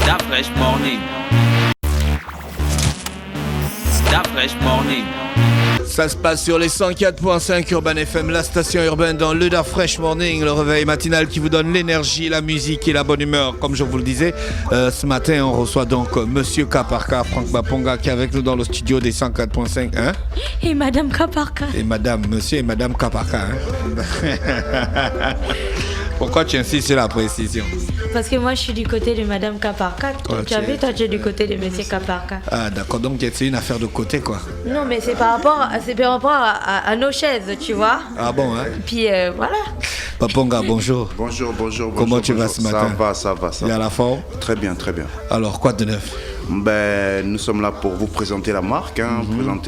That Fresh Morning. That Fresh Morning. Ça se passe sur les 104.5 Urban FM, la station urbaine dans le Da Fresh Morning, le réveil matinal qui vous donne l'énergie, la musique et la bonne humeur. Comme je vous le disais, ce matin, on reçoit donc Monsieur Kaparka, Franck Baponga, qui est avec nous dans le studio des 104.5. Hein? Et Madame Kaparka. Et Madame, Monsieur et Madame Kaparka. Hein? Pourquoi tu insistes sur la précision? Parce que moi, je suis du côté de Madame Kaparka. Okay. Tu as vu, toi, tu es du côté de Monsieur Kaparka. Ah, d'accord. Donc, c'est une affaire de côté, quoi. Non, mais c'est par rapport à nos chaises, tu vois. Ah bon, hein? Puis, voilà. Baponga, bonjour. Bonjour. Comment tu vas ce matin? Ça va. Il y a la forme? Très bien. Alors, quoi de neuf? Nous sommes là pour vous présenter la marque.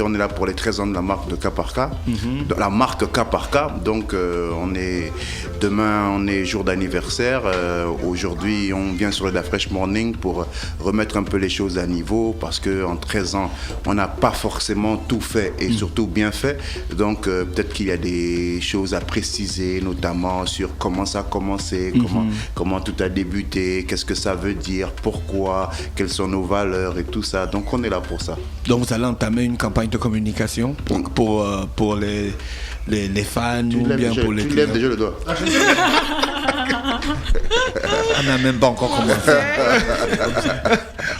On est là pour les 13 ans de la marque de Kaparka. De la marque Kaparka. Donc, demain, on est jour d'anniversaire. Aujourd'hui, on vient sur le Da Fresh Morning pour remettre un peu les choses à niveau. Parce qu'en 13 ans, on n'a pas forcément tout fait et surtout bien fait. Donc, peut-être qu'il y a des choses à préciser, notamment sur comment ça a commencé, comment tout a débuté, qu'est-ce que ça veut dire, pourquoi, quelles sont nos valeurs et tout ça. Donc on est là pour ça. Donc vous allez entamer une campagne de communication pour les fans ou bien pour les clients? Tu lèves déjà le doigt. On n'a même pas encore commencé.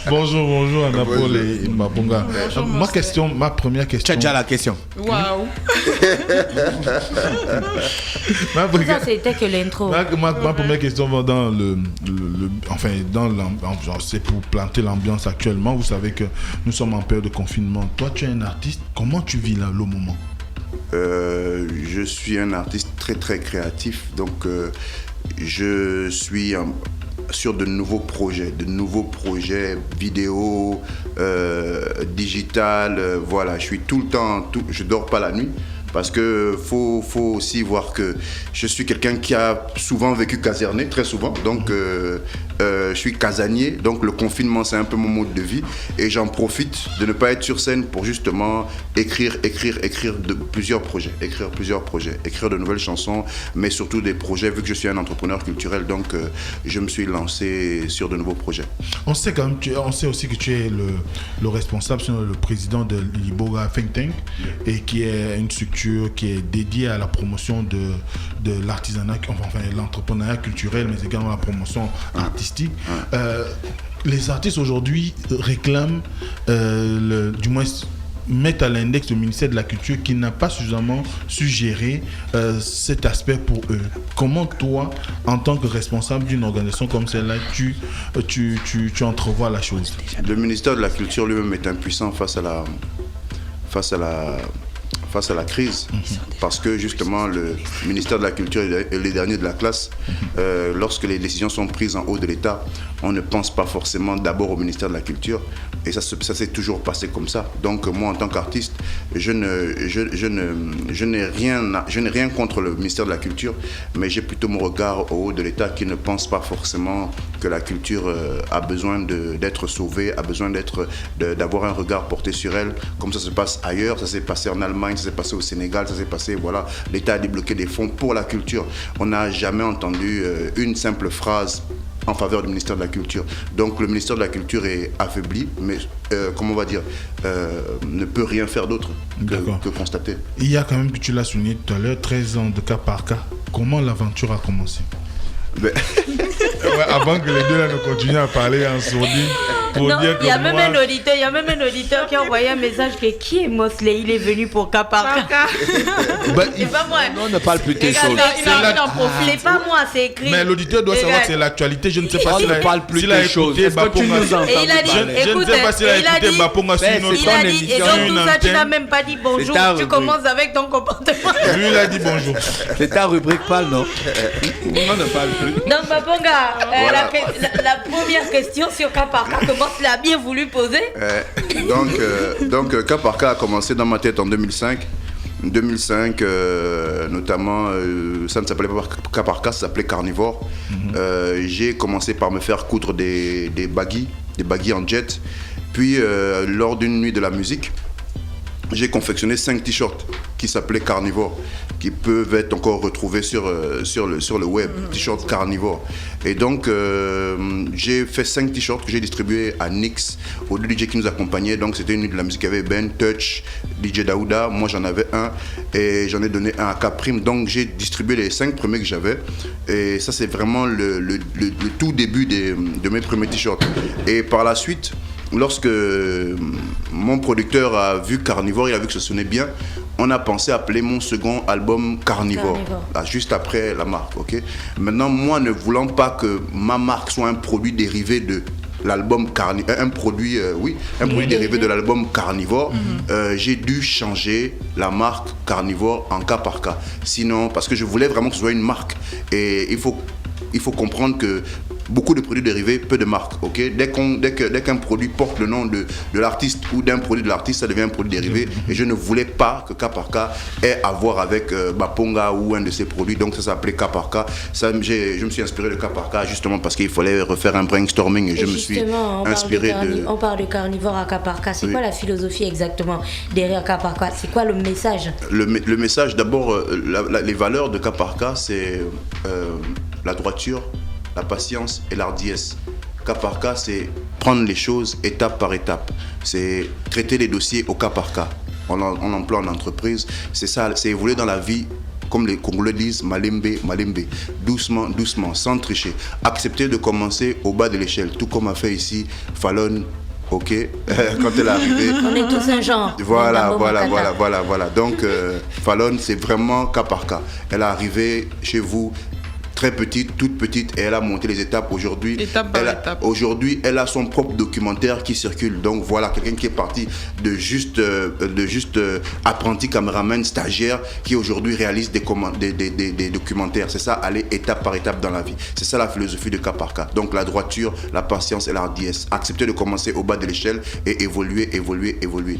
Bonjour Anna-Paul et Mabonga. Ma première question. Tu as déjà la question? Waouh. Ça, c'était que l'intro. Ma première question va dans c'est pour planter l'ambiance actuellement. Vous savez que nous sommes en période de confinement. Toi, tu es un artiste. Comment tu vis là, le moment? Je suis un artiste très très créatif. Donc je suis sur de nouveaux projets vidéo, digital. Voilà, je suis tout le temps, je dors pas la nuit. Parce que faut aussi voir que je suis quelqu'un qui a souvent vécu caserné, très souvent. Donc, je suis casanier. Donc, le confinement, c'est un peu mon mode de vie. Et j'en profite de ne pas être sur scène pour justement écrire plusieurs projets. Écrire de nouvelles chansons, mais surtout des projets, vu que je suis un entrepreneur culturel. Donc, je me suis lancé sur de nouveaux projets. On sait aussi que tu es le responsable, le président de l'Iboga Think Tank, et qui est une structure qui est dédiée à la promotion de l'artisanat, enfin l'entrepreneuriat culturel, mais également la promotion artistique. Les artistes aujourd'hui réclament, du moins mettent à l'index le ministère de la Culture qui n'a pas suffisamment su gérer cet aspect pour eux. Comment toi, en tant que responsable d'une organisation comme celle-là, tu entrevois la chose? Le ministère de la Culture lui-même est impuissant face à la crise, parce que justement le ministère de la Culture est les derniers de la classe. Lorsque les décisions sont prises en haut de l'État, on ne pense pas forcément d'abord au ministère de la Culture, et ça s'est toujours passé comme ça. Donc moi, en tant qu'artiste, je n'ai rien contre le ministère de la Culture, mais j'ai plutôt mon regard au haut de l'État qui ne pense pas forcément que la culture a besoin d'être sauvée, a besoin d'avoir un regard porté sur elle, comme ça se passe ailleurs. Ça s'est passé en Allemagne, ça s'est passé au Sénégal, ça s'est passé, voilà, l'État a débloqué des fonds pour la culture. On n'a jamais entendu une simple phrase en faveur du ministère de la Culture. Donc le ministère de la Culture est affaibli, mais ne peut rien faire d'autre que constater. Il y a quand même, que tu l'as souligné tout à l'heure, 13 ans de cas par cas. Comment l'aventure a commencé? Avant que les deux là ne continuent à parler en sourdine. Il y a même un auditeur qui a envoyé un message que qui est Mosley? Il est venu pour Kaparka. C'est pas moi. On ne parle plus de tes choses. C'est pas moi, c'est écrit. Mais l'auditeur doit savoir que c'est l'actualité. Je ne sais pas s'il a écouté Baponga. Et il a dit, je ne sais pas s'il a écouté Baponga sur une autre émission. Et donc tout ça, tu n'as même pas dit bonjour. Tu commences avec ton comportement. Lui, il a dit bonjour. C'est ta rubrique parle, non? On ne parle plus. Donc Baponga, la première question sur Kaparka, comment tu l'as bien voulu poser? Donc Kaparka a commencé dans ma tête en 2005. 2005, notamment, ça ne s'appelait pas Kaparka, ça s'appelait Carnivore. J'ai commencé par me faire coudre des baggies en jet. Puis, lors d'une nuit de la musique, j'ai confectionné 5 t-shirts qui s'appelaient Carnivore, qui peuvent être encore retrouvés sur le web, t-shirt carnivore. Et donc, j'ai fait 5 t-shirts que j'ai distribués à Nix, aux 2 DJ qui nous accompagnaient. Donc, c'était une nuit de la musique, il y avait Ben, Touch, DJ Daouda. Moi, j'en avais un et j'en ai donné un à Caprim. Donc, j'ai distribué les 5 premiers que j'avais. Et ça, c'est vraiment le tout début de mes premiers t-shirts. Et par la suite, lorsque mon producteur a vu Carnivore, il a vu que ça sonnait bien, on a pensé appeler mon second album Carnivore. Là, juste après la marque. Okay. Maintenant, moi, ne voulant pas que ma marque soit un produit dérivé de l'album Carnivore, un produit dérivé de l'album Carnivore, j'ai dû changer la marque Carnivore en cas par cas. Sinon, parce que je voulais vraiment que ce soit une marque. Et il faut comprendre que beaucoup de produits dérivés, peu de marques. Okay? Dès qu'un produit porte le nom de l'artiste ou d'un produit de l'artiste, ça devient un produit dérivé. Et je ne voulais pas que cas par cas ait à voir avec Baponga ou un de ses produits. Donc ça s'appelait cas par cas. Je me suis inspiré de cas par cas justement parce qu'il fallait refaire un brainstorming. Et je me suis inspiré On parle de carnivore à cas par cas. C'est quoi la philosophie exactement derrière cas par cas? C'est quoi le message? Le message, d'abord, les valeurs de cas par cas, c'est la droiture, la patience et l'ardiesse. Cas par cas, c'est prendre les choses étape par étape. C'est traiter les dossiers au cas par cas. On emploie en entreprise. C'est ça, c'est évoluer dans la vie, comme les Congolais disent, malembe, malembe. Doucement, doucement, sans tricher. Accepter de commencer au bas de l'échelle, tout comme a fait ici Fallon. Ok, quand elle est arrivée. On est tous un genre. Voilà. Donc, Fallon, c'est vraiment cas par cas. Elle est arrivée chez vous très petite, toute petite, et elle a monté les étapes aujourd'hui. Aujourd'hui, elle a son propre documentaire qui circule. Donc voilà, quelqu'un qui est parti de juste apprenti caméraman, stagiaire, qui aujourd'hui réalise des documentaires. C'est ça, aller étape par étape dans la vie. C'est ça la philosophie de cas par cas. Donc la droiture, la patience et l'ardiesse. Accepter de commencer au bas de l'échelle et évoluer.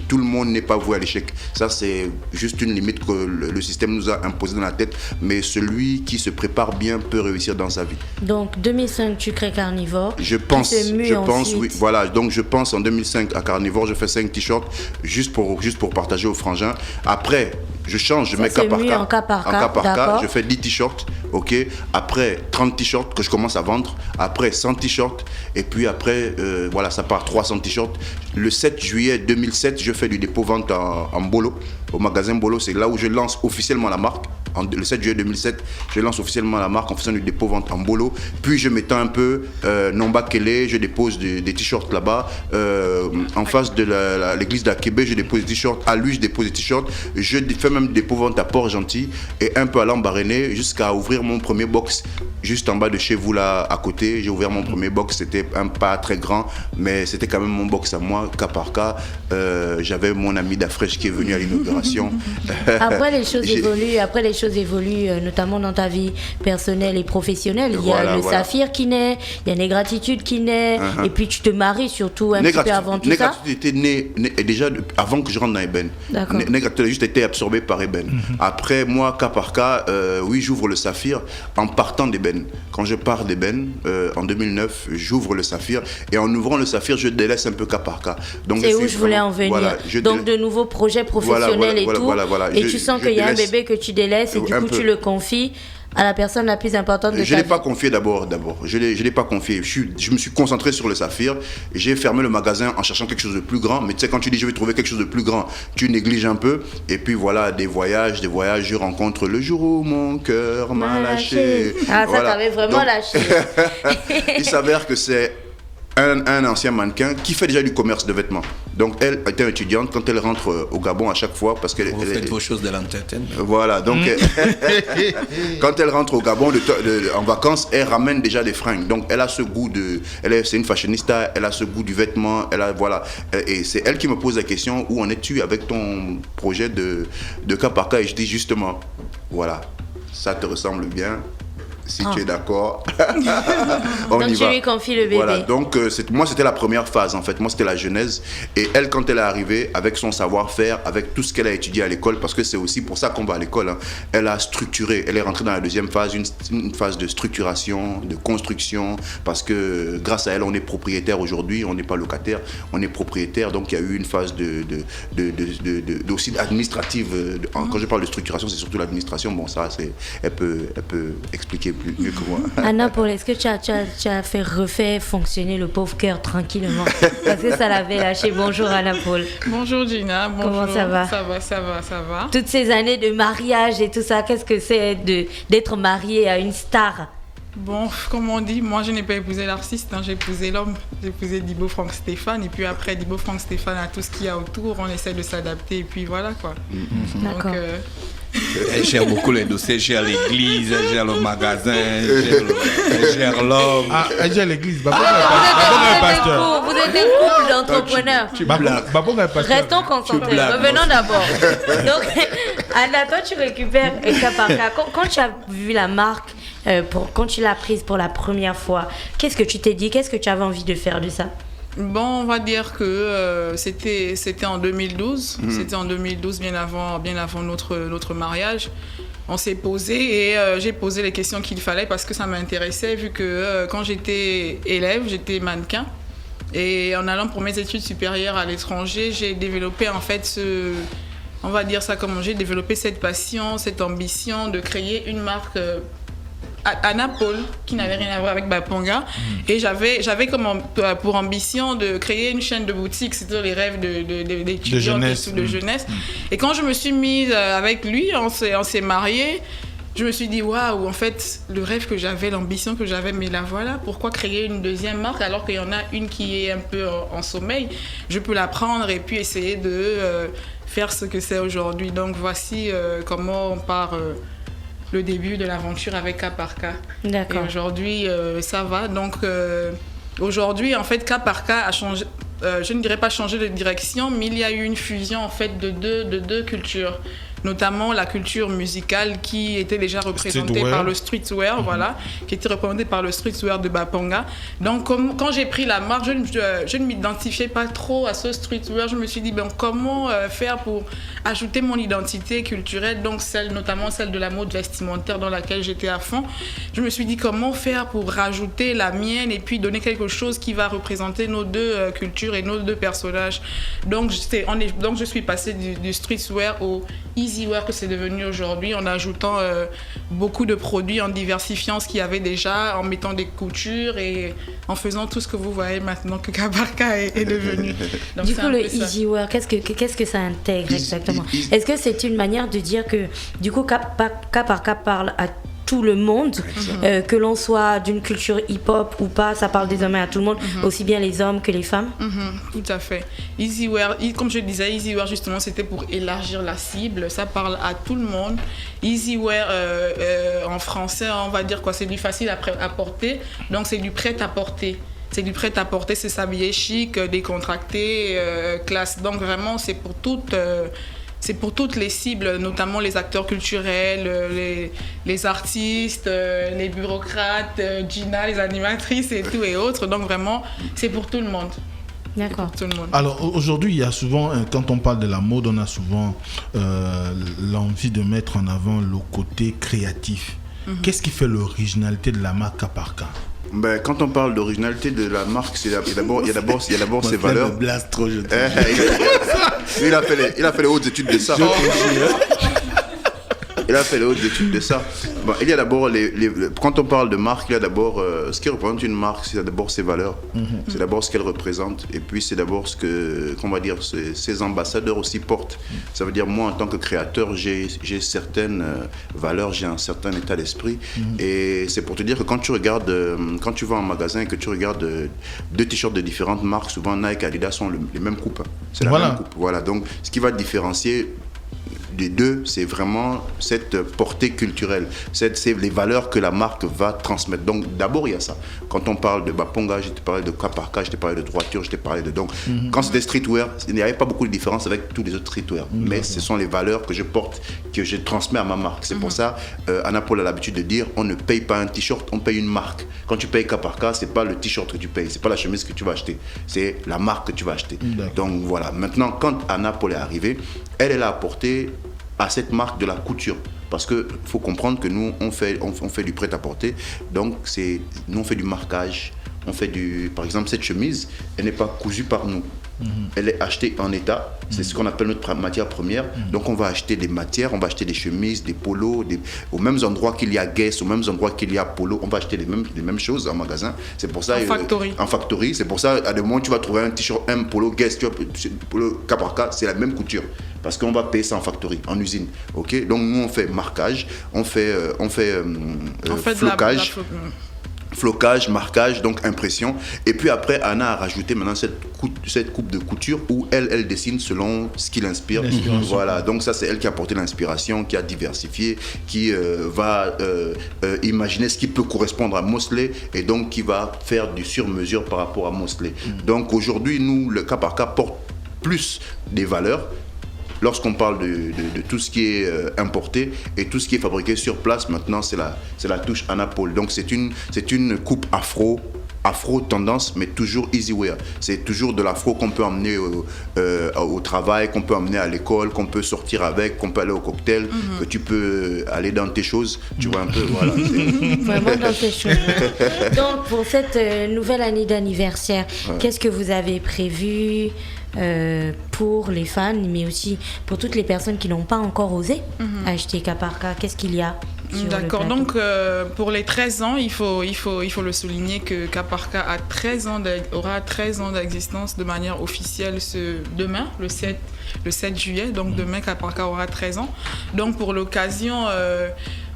Tout le monde n'est pas voué à l'échec. Ça, c'est juste une limite que le système nous a imposée dans la tête. Mais celui qui se prépare bien peut réussir dans sa vie. Donc 2005, tu crées Carnivore. Je pense, oui. Voilà, donc je pense en 2005 à Carnivore, je fais 5 t-shirts juste pour partager aux frangins. Après, je change, je mets cas par cas, je fais 10 t-shirts, ok. Après 30 t-shirts que je commence à vendre, après 100 t-shirts, et puis après, voilà, ça part 300 t-shirts. Le 7 juillet 2007, je fais du dépôt-vente en Bolo, au magasin Bolo, c'est là où je lance officiellement la marque. Le 7 juillet 2007, je lance officiellement la marque en faisant du dépôt-vente en Bolo. Puis je m'étends un peu, Nomba Kele, je dépose des t-shirts là-bas. En face de l'église d'Akébé, je dépose des t-shirts. À lui, je dépose des t-shirts. Je fais même du dépôt-vente à Port-Gentil et un peu à Lambaréné jusqu'à ouvrir mon premier box juste en bas de chez vous là à côté. J'ai ouvert mon premier box, c'était un pas très grand, mais c'était quand même mon box à moi, cas par cas. J'avais mon ami Dafresh qui est venu à l'inauguration. Après les choses évoluent, notamment dans ta vie personnelle et professionnelle. Il y a le Saphir qui naît, il y a Négratitude qui naît, et puis tu te maries surtout un petit peu avant tout ça. Négratitude était né déjà avant que je rentre dans Eben. Négratitude a juste été absorbé par Eben. Après, moi, cas par cas, oui, j'ouvre le Saphir en partant d'Eben. Quand je pars d'Eben, en 2009, j'ouvre le Saphir, et en ouvrant le Saphir, je délaisse un peu cas par cas. C'est où je voulais en venir. Voilà, donc de nouveaux projets professionnels et tu sens qu'il y a un bébé que tu délaisses et du coup tu le confies à la personne la plus importante de ta vie. Je ne l'ai pas confié d'abord. Je l'ai pas confié. Je me suis concentré sur le Saphir. J'ai fermé le magasin en cherchant quelque chose de plus grand. Mais tu sais, quand tu dis je vais trouver quelque chose de plus grand, tu négliges un peu. Et puis voilà, des voyages. Je rencontre le jour où mon cœur m'a lâché. Ah, ça t'avait vraiment lâché. Il s'avère que c'est un ancien mannequin qui fait déjà du commerce de vêtements. Donc elle était étudiante. Quand elle rentre au Gabon à chaque fois, parce qu'elle faites vos choses de l'entertainment. Voilà, donc quand elle rentre au Gabon en vacances, elle ramène déjà des fringues. Donc elle a ce goût c'est une fashionista, elle a ce goût du vêtement, et c'est elle qui me pose la question: où en es-tu avec ton projet de cas par cas? Et je dis justement, voilà, ça te ressemble bien. Si tu es d'accord, on donc y va. Tu lui confies le bébé. Voilà, donc moi c'était la première phase en fait, moi c'était la genèse. Et elle, quand elle est arrivée, avec son savoir-faire, avec tout ce qu'elle a étudié à l'école, parce que c'est aussi pour ça qu'on va à l'école, hein, elle a structuré, elle est rentrée dans la deuxième phase, une phase de structuration, de construction, parce que grâce à elle, on est propriétaire aujourd'hui, on n'est pas locataire, on est propriétaire, donc il y a eu une phase aussi administrative. Quand je parle de structuration, c'est surtout l'administration, bon ça, elle peut expliquer mieux que moi. Anna Paul, est-ce que tu as refait fonctionner le pauvre cœur tranquillement? Parce que ça l'avait lâché. Bonjour Anna Paul. Bonjour Gina. Bonjour. Comment ça va? Ça va. Toutes ces années de mariage et tout ça, qu'est-ce que c'est d'être mariée à une star? Bon, comme on dit, moi je n'ai pas épousé l'artiste, hein, j'ai épousé l'homme. J'ai épousé Dibo Franck Stéphane, et puis après Dibo Franck Stéphane a tout ce qu'il y a autour, on essaie de s'adapter, et puis voilà quoi. D'accord. Donc, Elle gère beaucoup les dossiers, elle gère l'église, elle gère le magasin, elle gère l'homme. Ah, elle gère l'église. Babonga est pasteur. Vous êtes des couples d'entrepreneurs. Babonga est pasteur. Restons concentrés. Revenons d'abord. Donc, Anna, toi, tu récupères cas par cas. Quand tu as vu la marque, quand tu l'as prise pour la première fois, qu'est-ce que tu t'es dit? Qu'est-ce que tu avais envie de faire de ça? bon, on va dire que c'était en 2012. C'était en 2012, bien avant notre mariage. On s'est posé et j'ai posé les questions qu'il fallait parce que ça m'intéressait, vu que quand j'étais élève, j'étais mannequin. Et en allant pour mes études supérieures à l'étranger, j'ai développé en fait on va dire ça comment j'ai développé cette passion, cette ambition de créer une marque Anna Paul, qui n'avait rien à voir avec Baponga. Et j'avais comme pour ambition de créer une chaîne de boutiques. C'était les rêves d'étudiants de jeunesse. Et quand je me suis mise avec lui, on s'est mariés. Je me suis dit, waouh, en fait, le rêve que j'avais, l'ambition que j'avais, mais la voilà. Pourquoi créer une deuxième marque alors qu'il y en a une qui est un peu en sommeil? Je peux la prendre et puis essayer de faire ce que c'est aujourd'hui. Donc voici comment on part le début de l'aventure avec Cas par Cas. D'accord. Et aujourd'hui, ça va. Donc aujourd'hui, en fait, Cas par Cas a changé. Je ne dirais pas changer de direction, mais il y a eu une fusion en fait de deux cultures, notamment la culture musicale qui était déjà représentée par le streetwear, voilà, qui était représentée par le streetwear de Baponga. Donc quand j'ai pris la marque, je ne m'identifiais pas trop à ce streetwear. Je me suis dit comment faire pour ajouter mon identité culturelle, donc notamment celle de la mode vestimentaire dans laquelle j'étais à fond. Je me suis dit comment faire pour rajouter la mienne et puis donner quelque chose qui va représenter nos deux cultures et nos deux personnages. Donc je suis passée du streetwear au easywear que c'est devenu aujourd'hui, en ajoutant beaucoup de produits, en diversifiant ce qu'il y avait déjà, en mettant des coutures et en faisant tout ce que vous voyez maintenant que Cas par Cas est devenu. Donc, du coup, le easywear, qu'est-ce que ça intègre exactement? Est-ce que c'est une manière de dire que du coup Cas par Cas parle à tout le monde, que l'on soit d'une culture hip-hop ou pas, ça parle désormais à tout le monde, aussi bien les hommes que les femmes? Tout à fait. Easywear, comme je disais, Easywear justement c'était pour élargir la cible, ça parle à tout le monde. Easywear en français on va dire quoi, c'est du facile à porter, donc c'est du prêt à porter. C'est du prêt à porter, c'est s'habiller chic, décontracté, classe. Donc vraiment c'est pour toutes les cibles, notamment les acteurs culturels, les artistes, les bureaucrates, Gina, les animatrices et tout et autres. Donc vraiment, c'est pour tout le monde. D'accord. Tout le monde. Alors aujourd'hui, il y a souvent, quand on parle de la mode, on a souvent l'envie de mettre en avant le côté créatif. Qu'est-ce qui fait l'originalité de la marque Cas par Cas? Quand on parle d'originalité de la marque, il y a d'abord ses valeurs. Il a fait les hautes études de ça. Il a fait les hautes études de ça. Bon, il y a d'abord quand on parle de marque, il y a d'abord ce qui représente une marque, c'est d'abord ses valeurs. C'est d'abord ce qu'elle représente, et puis c'est d'abord ce que, comment dire, ses ambassadeurs aussi portent. Ça veut dire moi en tant que créateur, j'ai certaines valeurs, j'ai un certain état d'esprit, et c'est pour te dire que quand tu vas en magasin et que tu regardes deux t-shirts de différentes marques, souvent Nike et Adidas sont les mêmes coupes. C'est la même coupe. Voilà. Donc ce qui va différencier des deux, c'est vraiment cette portée culturelle. C'est les valeurs que la marque va transmettre. Donc d'abord, il y a ça. Quand on parle de Baponga, je t'ai parlé de cas par cas, je t'ai parlé de droiture, je t'ai parlé de... Donc, quand c'était streetwear, il n'y avait pas beaucoup de différence avec tous les autres streetwear. Mais ce sont les valeurs que je porte, que je transmets à ma marque. C'est pour ça, Anna Paul a l'habitude de dire, on ne paye pas un t-shirt, on paye une marque. Quand tu payes cas par cas, c'est pas le t-shirt que tu payes, c'est pas la chemise que tu vas acheter, c'est la marque que tu vas acheter. Donc voilà, maintenant quand Anna Paul est arrivée, elle a apporté à cette marque de la couture. Parce qu'il faut comprendre que nous, on fait du prêt-à-porter, donc nous on fait du marquage, on fait par exemple cette chemise, elle n'est pas cousue par nous. Elle est achetée en état, c'est ce qu'on appelle notre matière première. Donc on va acheter des matières, on va acheter des chemises, des polos, aux mêmes endroits qu'il y a Guess, aux mêmes endroits qu'il y a Polo, on va acheter les mêmes choses en magasin. C'est pour ça en factory. C'est pour ça à des moments tu vas trouver un t-shirt, un polo Guess, tu vois, polo cas par cas, c'est la même couture. Parce qu'on va payer ça en factory, en usine. Ok, donc nous on fait marquage, on fait flocage. Flocage, marquage, donc impression. Et puis après, Anna a rajouté maintenant cette coupe de couture où elle dessine selon ce qui l'inspire. Voilà, donc ça c'est elle qui a apporté l'inspiration, qui a diversifié, qui va imaginer ce qui peut correspondre à Mosley et donc qui va faire du sur-mesure par rapport à Mosley. Donc aujourd'hui, nous, le cas par cas porte plus des valeurs. Lorsqu'on parle de tout ce qui est importé et tout ce qui est fabriqué sur place, maintenant c'est la touche Anna Paul. Donc c'est une coupe afro tendance, mais toujours easy wear. C'est toujours de l'afro qu'on peut emmener au travail, qu'on peut emmener à l'école, qu'on peut sortir avec, qu'on peut aller au cocktail, que tu peux aller dans tes choses. Tu vois un peu, voilà. Vraiment dans tes choses. Donc pour cette nouvelle année d'anniversaire, qu'est-ce que vous avez prévu pour les fans, mais aussi pour toutes les personnes qui n'ont pas encore osé acheter cas par cas? Qu'est-ce qu'il y a? D'accord, donc pour les 13 ans, il faut le souligner que cas par cas aura 13 ans d'existence de manière officielle demain, le 7 juillet. Donc demain, cas par cas aura 13 ans. Donc pour l'occasion,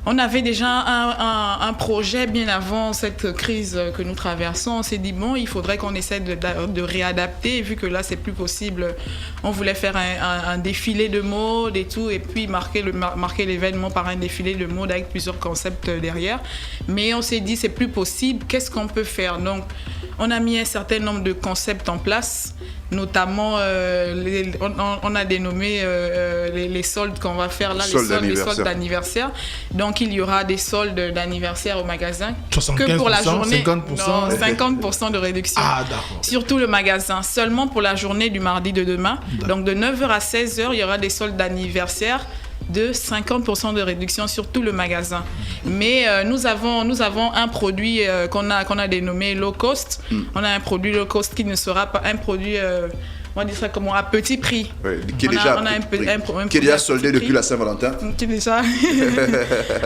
on avait déjà un projet bien avant cette crise que nous traversons. On s'est dit, bon, il faudrait qu'on essaie de réadapter. Vu que là, c'est plus possible, on voulait faire un défilé de mode et tout, et puis marquer l'événement par un défilé de mode avec plusieurs concepts derrière. Mais on s'est dit, c'est plus possible, qu'est-ce qu'on peut faire? Donc, on a mis un certain nombre de concepts en place, notamment, on a dénommé les soldes qu'on va faire là, les soldes d'anniversaire. Donc, il y aura des soldes d'anniversaire au magasin. 75%, que pour la journée, 50%, non, 50% de réduction. Ah, d'accord. Surtout le magasin, seulement pour la journée du mardi de demain. Donc, de 9h à 16h, il y aura des soldes d'anniversaire de 50% de réduction sur tout le magasin. Mais nous avons un produit qu'on a dénommé low cost. On a un produit low cost qui ne sera pas un produit on dit ça comment, à petit prix. Oui, qui est déjà soldé depuis la Saint-Valentin.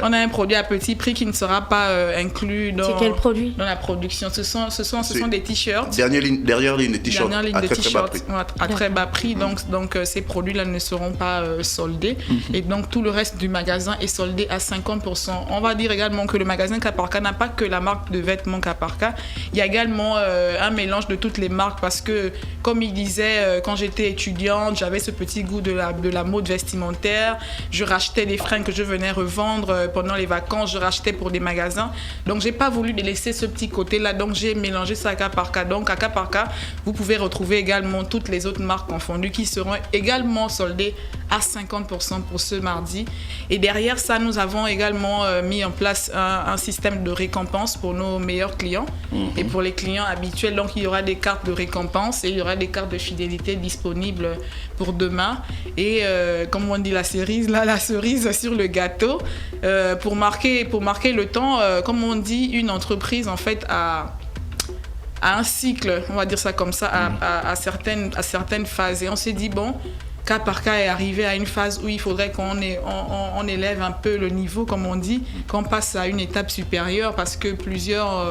On a un produit à petit prix qui ne sera pas inclus dans, c'est quel produit? Dans la production. Ce sont des t-shirts. Dernière ligne de t-shirts. Dernière ligne de t-shirts à très bas prix. Donc ces produits-là ne seront pas soldés. Et donc tout le reste du magasin est soldé à 50%. On va dire également que le magasin cas par cas n'a pas que la marque de vêtements cas par cas. Il y a également un mélange de toutes les marques parce que, comme il disait, quand j'étais étudiante, j'avais ce petit goût de la mode vestimentaire. Je rachetais des fringues que je venais revendre pendant les vacances. Je rachetais pour des magasins. Donc, j'ai pas voulu laisser ce petit côté-là. Donc, j'ai mélangé ça cas par cas. Donc, à cas par cas, vous pouvez retrouver également toutes les autres marques confondues qui seront également soldées à 50% pour ce mardi. Et derrière ça, nous avons également mis en place un système de récompense pour nos meilleurs clients et pour les clients habituels. Donc, il y aura des cartes de récompense et il y aura des cartes de fidélité disponibles pour demain. Et comme on dit la cerise sur le gâteau, pour marquer le temps, comme on dit, une entreprise en fait a un cycle, on va dire ça comme ça, à certaines phases. Et on s'est dit, bon, cas par cas est arrivé à une phase où il faudrait qu'on élève un peu le niveau, comme on dit, qu'on passe à une étape supérieure parce que plusieurs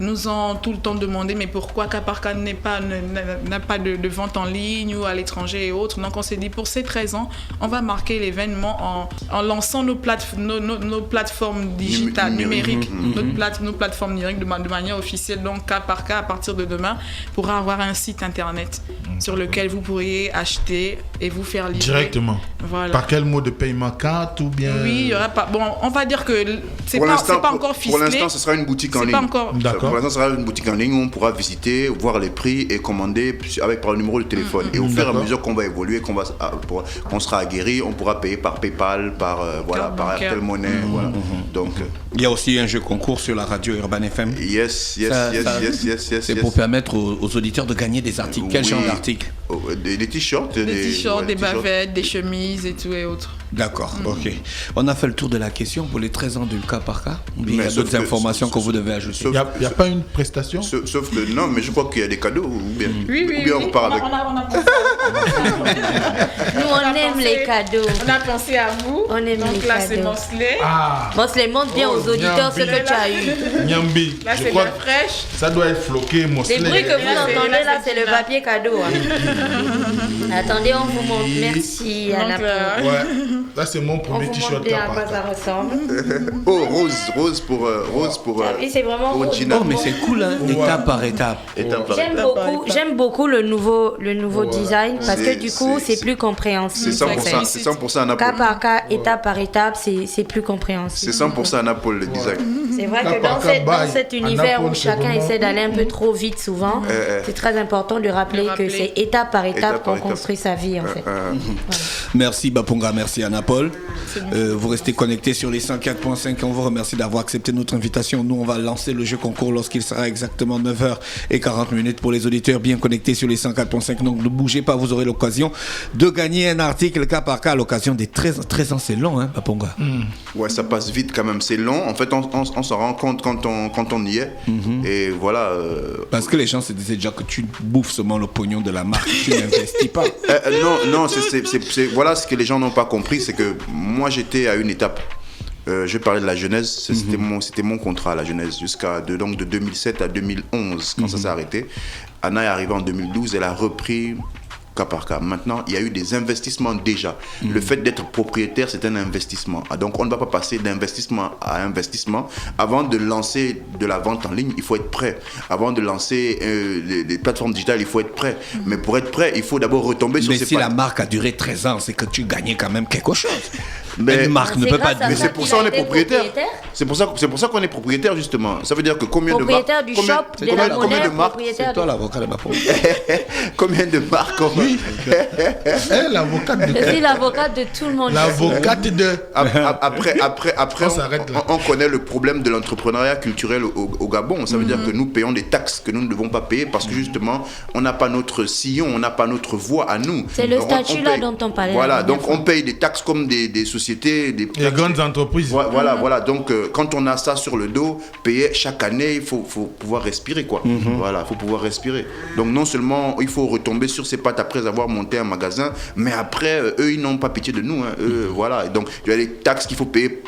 nous ont tout le temps demandé mais pourquoi Cas Par Cas n'a pas de vente en ligne ou à l'étranger et autres. Donc on s'est dit pour ces 13 ans, on va marquer l'événement en lançant nos plateformes digitales, numériques, nos plateformes numériques de manière officielle. Donc Cas Par Cas, à partir de demain, pourra avoir un site internet sur lequel vous pourriez acheter et vous faire livrer. Directement. Voilà. Par quel mode de paiement, carte ou bien... Oui, il y aura pas... Bon, on va dire que c'est pas encore ficelé. Pour l'instant, ce sera une boutique en ligne. D'accord. Pour l'instant, ce sera une boutique en ligne où on pourra visiter, voir les prix et commander par le numéro de téléphone. Et au fur et à mesure qu'on va évoluer, qu'on sera aguerri, on pourra payer par PayPal, par Airtel Money. Voilà. Donc, il y a aussi un jeu concours sur la radio Urban FM. Yes. C'est pour permettre aux auditeurs de gagner des articles. Quel genre d'articles? Des t-shirts. Des bavettes, des chemises et tout et autres. D'accord, ok. On a fait le tour de la question pour les 13 ans du Cas Par Cas. Il y a d'autres informations que vous devez ajouter. Il n'y a pas une prestation? Sauf que non, mais je crois qu'il y a des cadeaux. Ou bien on part avec. Nous, on aime les cadeaux. On a pensé à vous. On aime donc les là, cadeaux. c'est Mosley. Mosley, montre bien aux auditeurs ce que tu as eu. Nyambi. Là, c'est la fraîche. Ça doit être floqué, Mosley. Les bruits que vous entendez là, c'est le papier cadeau. Attendez, on vous montre. Merci, Anna. Ouais. Là, c'est mon premier t-shirt. À quoi ça ressemble. Oh, rose pour c'est vraiment Gina. Oh, mais c'est cool, hein, étape par étape. J'aime beaucoup le nouveau design parce que du coup, c'est plus compréhensible. C'est 100% Anapole. Cas par cas, étape par étape, c'est plus compréhensible. C'est 100% Anapole le design. C'est vrai que dans cet univers où chacun essaie d'aller un peu trop vite souvent, c'est très important de rappeler que c'est étape par étape qu'on construit sa vie en fait. Merci Baponga, merci Anapole. Vous restez connectés sur les 104.5 et on vous remercie d'avoir accepté notre invitation. Nous, on va lancer le jeu concours lorsqu'il sera exactement 9h40 pour les auditeurs bien connectés sur les 104.5. Donc ne bougez pas, vous aurez l'occasion de gagner un article Cas Par Cas à l'occasion des 13 ans. C'est long, hein, Baponga? Ouais, ça passe vite quand même. C'est long. En fait, on s'en rend compte quand on y est. Et voilà. Parce que les gens se disaient déjà que tu bouffes seulement le pognon de la marque, tu n'investis pas. Non, voilà ce que les gens n'ont pas compris, c'est que moi j'étais à une étape. Je parlais de la Genèse, c'était mon contrat à la Genèse donc de 2007 à 2011 quand ça s'est arrêté. Anna est arrivée en 2012, elle a repris Cas Par Cas. Maintenant, il y a eu des investissements déjà. Le fait d'être propriétaire, c'est un investissement. Donc, on ne va pas passer d'investissement à investissement. Avant de lancer de la vente en ligne, il faut être prêt. Avant de lancer des plateformes digitales, il faut être prêt. Mais pour être prêt, il faut d'abord retomber sur ses pattes. Mais si la marque a duré 13 ans, c'est que tu gagnais quand même quelque chose. Mais une marque ne peut pas... Mais c'est pour ça qu'on est propriétaire. C'est pour ça qu'on est propriétaire, justement. Ça veut dire que combien de marques... Propriétaire du shop, de la monnaie, propriétaire... C'est toi l'avocat de ma pauvre. Combien de marques... L'avocate de... Je suis l'avocate de tout le monde. L'avocate de... Après on connaît le problème de l'entrepreneuriat culturel au Gabon. Ça veut dire que nous payons des taxes que nous ne devons pas payer parce que justement, on n'a pas notre sillon, on n'a pas notre voix à nous. C'est le statut là dont on parlait. Voilà, donc on paye des taxes comme des sociétés, des grandes entreprises. Voilà. Donc quand on a ça sur le dos, payer chaque année, il faut pouvoir respirer, quoi. Voilà, il faut pouvoir respirer. Donc non seulement il faut retomber sur ses pattes après avoir monté un magasin, mais après eux ils n'ont pas pitié de nous. Voilà. Donc il y a des taxes qu'il faut payer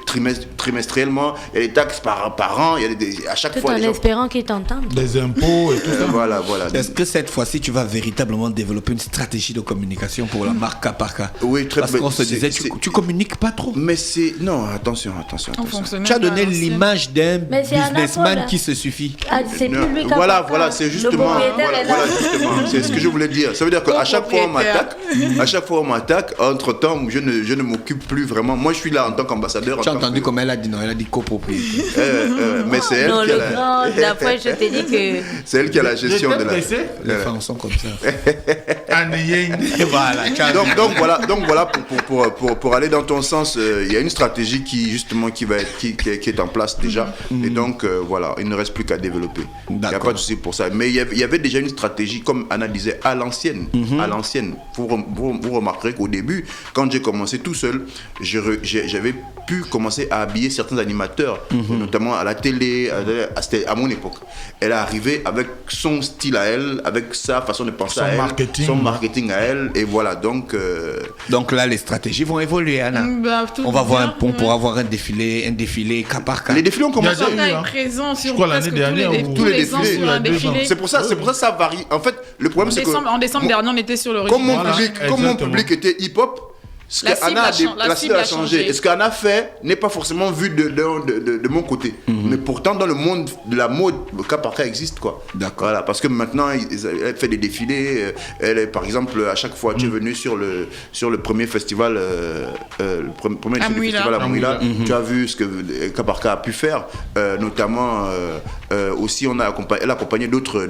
trimestriellement, il y a des taxes par an, il y a à chaque tout fois. En espérant qu'ils t'entendent. Des impôts et tout ça. Voilà. Est-ce que cette fois-ci tu vas véritablement développer une stratégie de communication pour la marque Cas Par Cas? Oui, très bien. Parce qu'on se disait tu communiques pas trop. Mais c'est... Non, attention. Tu as donné l'image d'un businessman qui se suffit. C'est plus lui Voilà, c'est justement... Voilà, c'est ce que je voulais dire. Ça veut dire qu'à chaque fois on m'attaque, entre-temps, je ne m'occupe plus vraiment. Moi, je suis là en tant qu'ambassadeur. Tu as entendu comme elle a dit? Non, elle a dit copropriété. Mais c'est elle qui a la fois, je t'ai dit que... C'est elle qui a la gestion de la... Les femmes sont comme ça. Donc voilà, pour aller dans ton sens, il y a une stratégie qui est en place déjà. Et donc voilà, il ne reste plus qu'à développer. Il n'y a pas de souci pour ça. Mais il y avait déjà une stratégie, comme Anna disait, à l'ancienne. Vous remarquerez qu'au début, quand j'ai commencé tout seul, j'avais pu commencer à habiller certains animateurs, notamment à la télé, c'était à mon époque. Elle est arrivée avec son style à elle, avec sa façon de penser à elle, son marketing à elle, et voilà, donc là, les stratégies vont évoluer, Anna. On pourra avoir un défilé cas par cas. Les défilés ont commencé. Présent sur l'année dernière tous les défilés. C'est pour ça ça varie. En fait, le problème c'est que en décembre dernier, on était sur le comme mon public était hip-hop, la cible a changé. Et ce qu'Anna fait n'est pas forcément vu de mon côté. Mais pourtant, dans le monde de la mode, le cas par cas existe, quoi. D'accord. Voilà, parce que maintenant, elle fait des défilés. Elle est, par exemple, à chaque fois, tu es venu sur le premier festival, festival à Mouila. Tu as vu ce que cas par cas a pu faire. Notamment, aussi, elle a accompagné d'autres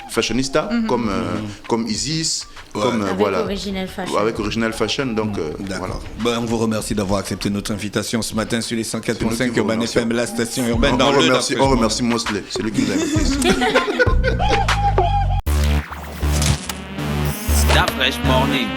fashionistas comme Isis. Avec Original Fashion, donc d'accord. Voilà. On vous remercie d'avoir accepté notre invitation ce matin sur les 104.5 Urban FM, la station urbaine dans le Nord. On remercie Mosley, c'est lui qui nous a invités. Stop Fresh Morning.